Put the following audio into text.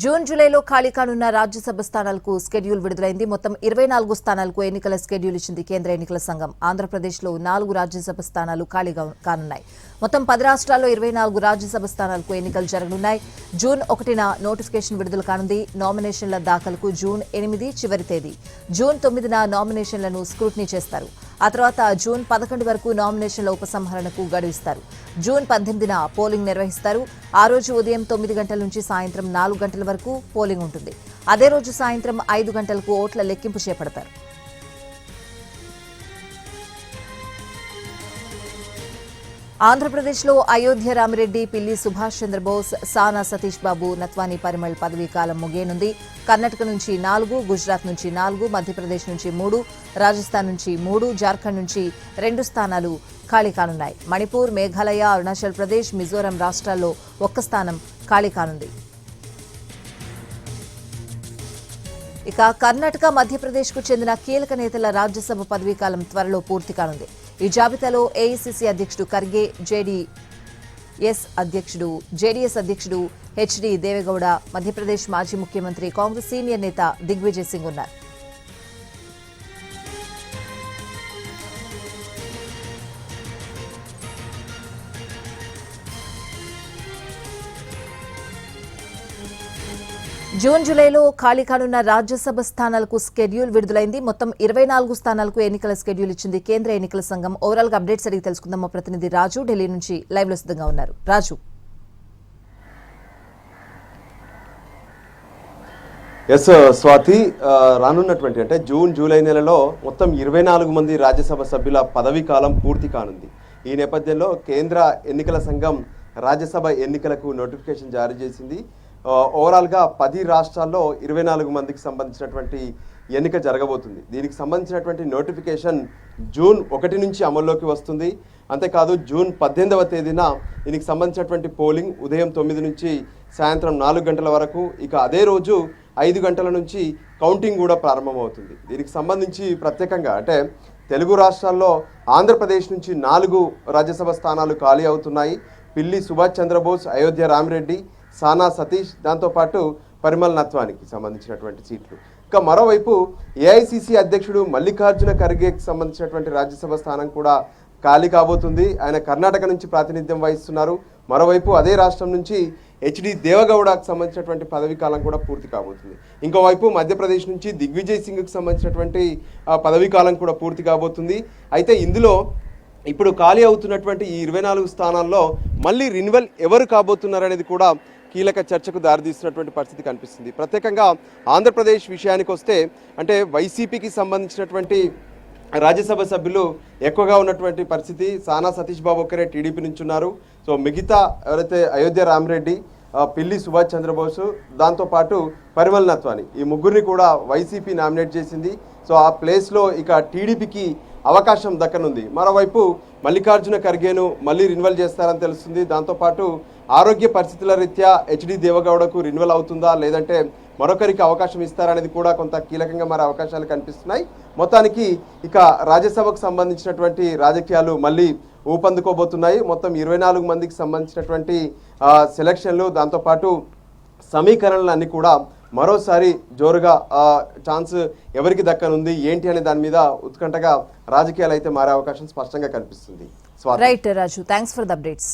June జూలైలో ఖాళీ కానున్న రాజ్యసభ స్థానాలకు స్కెడ్యూల్ విడుదలైంది. మొత్తం 24 స్థానాలకు ఎన్నికల స్కెడ్యూల్ ఇచ్చింది కేంద్ర ఎన్నికల సంఘం. ఆంధ్రప్రదేశ్లో 4 రాజ్యసభ స్థానాలు ఖాళీగా కానున్నాయి. మొత్తం 10 రాష్ట్రాల్లో 24 రాజ్యసభ స్థానాలకు ఎన్నికలు జరగనున్నాయి. జూన్ 1న నోటిఫికేషన్ విడుదల కానుంది. నామినేషన్ల దాఖలకు జూన్ 8 చివరి తేదీ. జూన్ 9న నామినేషన్లను స్క్రూటినీ చేస్తారు. ఆ తర్వాత జూన్ 11 వరకు నామినేషన్ల ఉపసంహరణకు గడువిస్తారు. జూన్ 18న పోలింగ్ నిర్వహిస్తారు. ఆ రోజు ఉదయం 9 గంటల నుంచి సాయంత్రం 4 గంటల వరకు పోలింగ్ ఉంటుంది. అదే రోజు సాయంత్రం 5 గంటలకు ఓట్ల లెక్కింపు చేపడతారు. ఆంధ్రప్రదేశ్లో అయోధ్య రామిరెడ్డి, పిల్లి సుభాష్ చంద్రబోస్, సానా సతీష్ బాబు, నత్వాని పరిమళ్ పదవీ కాలం ముగియనుంది. కర్ణాటక నుంచి 4, గుజరాత్ నుంచి 4, మధ్యప్రదేశ్ నుంచి 3, రాజస్థాన్ నుంచి 3, జార్ఖండ్ నుంచి 2 స్థానాలు ఖాళీ కానున్నాయి. మణిపూర్, మేఘాలయ, అరుణాచల్ ప్రదేశ్, మిజోరాం రాష్ట్రాల్లో 1 స్థానం ఖాళీ కానుంది. ఇక కర్ణాటక, మధ్యప్రదేశ్కు చెందిన కీలక నేతల రాజ్యసభ పదవీకాలం త్వరలో పూర్తి కానుంది. ఈ జాబితాలో ఏఐసీసీ అధ్యక్షుడు ఖర్గే, జేడీఎస్ అధ్యక్షుడు హెచ్డి దేవేగౌడ, మధ్యప్రదేశ్ మాజీ ముఖ్యమంత్రి, కాంగ్రెస్ సీనియర్ నేత దిగ్విజయ్ సింగ్ ఉన్నారు. జూన్ జూలైలో ఖాళీ కానున్న రాజ్యసభ స్థానాలకు స్కెడ్యూల్ విడుదలైంది. మొత్తం 24 స్థానాలకు ఎన్నికల స్కెడ్యూల్ ఇచ్చింది కేంద్ర ఎన్నికల సంఘం. ఓవరాల్ గా అప్డేట్స్ అడిగి తెలుసుకుందాం. మా ప్రతినిధి రాజు ఢిల్లీ నుంచి లైవ్ లో సిద్ధంగా ఉన్నారు. రాజు, స్వాతి, రానున్నటువంటి అంటే జూన్ జూలై నెలలో మొత్తం 24 మంది రాజ్యసభ సభ్యుల పదవీ కాలం పూర్తి కానుంది. ఈ నేపథ్యంలో కేంద్ర ఎన్నికల సంఘం రాజ్యసభ ఎన్నికలకు నోటిఫికేషన్ జారీ చేసింది. ఓవరాల్గా 10 రాష్ట్రాల్లో 24 మందికి సంబంధించినటువంటి ఎన్నిక జరగబోతుంది. దీనికి సంబంధించినటువంటి నోటిఫికేషన్ జూన్ 1 నుంచి అమల్లోకి వస్తుంది. అంతేకాదు జూన్ 18వ తేదీన దీనికి సంబంధించినటువంటి పోలింగ్ ఉదయం 9 నుంచి సాయంత్రం 4 గంటల వరకు, ఇక అదే రోజు 5 గంటల నుంచి కౌంటింగ్ కూడా ప్రారంభమవుతుంది. దీనికి సంబంధించి ప్రత్యేకంగా అంటే తెలుగు రాష్ట్రాల్లో ఆంధ్రప్రదేశ్ నుంచి 4 రాజ్యసభ స్థానాలు ఖాళీ అవుతున్నాయి. పిల్లి సుభాష్ చంద్రబోస్, అయోధ్య రామిరెడ్డి, సానా సతీష్, దాంతోపాటు పరిమళ్ నత్వానికి సంబంధించినటువంటి సీట్లు. ఇక మరోవైపు ఏఐసీసీ అధ్యక్షుడు మల్లికార్జున ఖర్గేకి సంబంధించినటువంటి రాజ్యసభ స్థానం కూడా ఖాళీ కాబోతుంది. ఆయన కర్ణాటక నుంచి ప్రాతినిధ్యం వహిస్తున్నారు. మరోవైపు అదే రాష్ట్రం నుంచి హెచ్డి దేవగౌడకు సంబంధించినటువంటి పదవీ కాలం కూడా పూర్తి కాబోతుంది. ఇంకోవైపు మధ్యప్రదేశ్ నుంచి దిగ్విజయ్ సింగ్కి సంబంధించినటువంటి పదవీ కాలం కూడా పూర్తి కాబోతుంది. అయితే ఇందులో ఇప్పుడు ఖాళీ అవుతున్నటువంటి ఈ 24 స్థానాల్లో మళ్ళీ రిన్యువల్ ఎవరు కాబోతున్నారనేది కూడా కీలక చర్చకు దారితీస్తున్నటువంటి పరిస్థితి కనిపిస్తుంది. ప్రత్యేకంగా ఆంధ్రప్రదేశ్ విషయానికి వస్తే అంటే వైసీపీకి సంబంధించినటువంటి రాజ్యసభ సభ్యులు ఎక్కువగా ఉన్నటువంటి పరిస్థితి. సానా సతీష్ బాబు ఒక్కరే టీడీపీ నుంచి ఉన్నారు. సో మిగతా ఎవరైతే అయోధ్య రామిరెడ్డి, పిల్లి సుభాష్ చంద్రబోసు, దాంతోపాటు పరిమళ్ నత్వాని, ఈ ముగ్గురిని కూడా వైసీపీ నామినేట్ చేసింది. సో ఆ ప్లేస్లో ఇక టీడీపీకి అవకాశం దక్కనుంది. మరోవైపు మల్లికార్జున ఖర్గేను మళ్ళీ రిన్యువల్ చేస్తారని తెలుస్తుంది. దాంతోపాటు ఆరోగ్య పరిస్థితుల రీత్యా హెచ్డి దేవగౌడకు రిన్యువల్ అవుతుందా లేదంటే మరొకరికి అవకాశం ఇస్తారనేది కూడా కొంత కీలకంగా మరి అవకాశాలు కనిపిస్తున్నాయి. మొత్తానికి ఇక రాజ్యసభకు సంబంధించినటువంటి రాజకీయాలు మళ్ళీ ఊపందుకోబోతున్నాయి. మొత్తం 24 మందికి సంబంధించినటువంటి సెలక్షన్లు, దాంతోపాటు సమీకరణలు అన్నీ కూడా మరోసారి జోరుగా ఛాన్స్ ఎవరికి దక్కనుంది ఏంటి అనే దాని మీద ఉత్కంఠగా రాజకీయాలు అయితే మారే అవకాశం స్పష్టంగా కనిపిస్తుంది. Right Raju, thanks for the updates.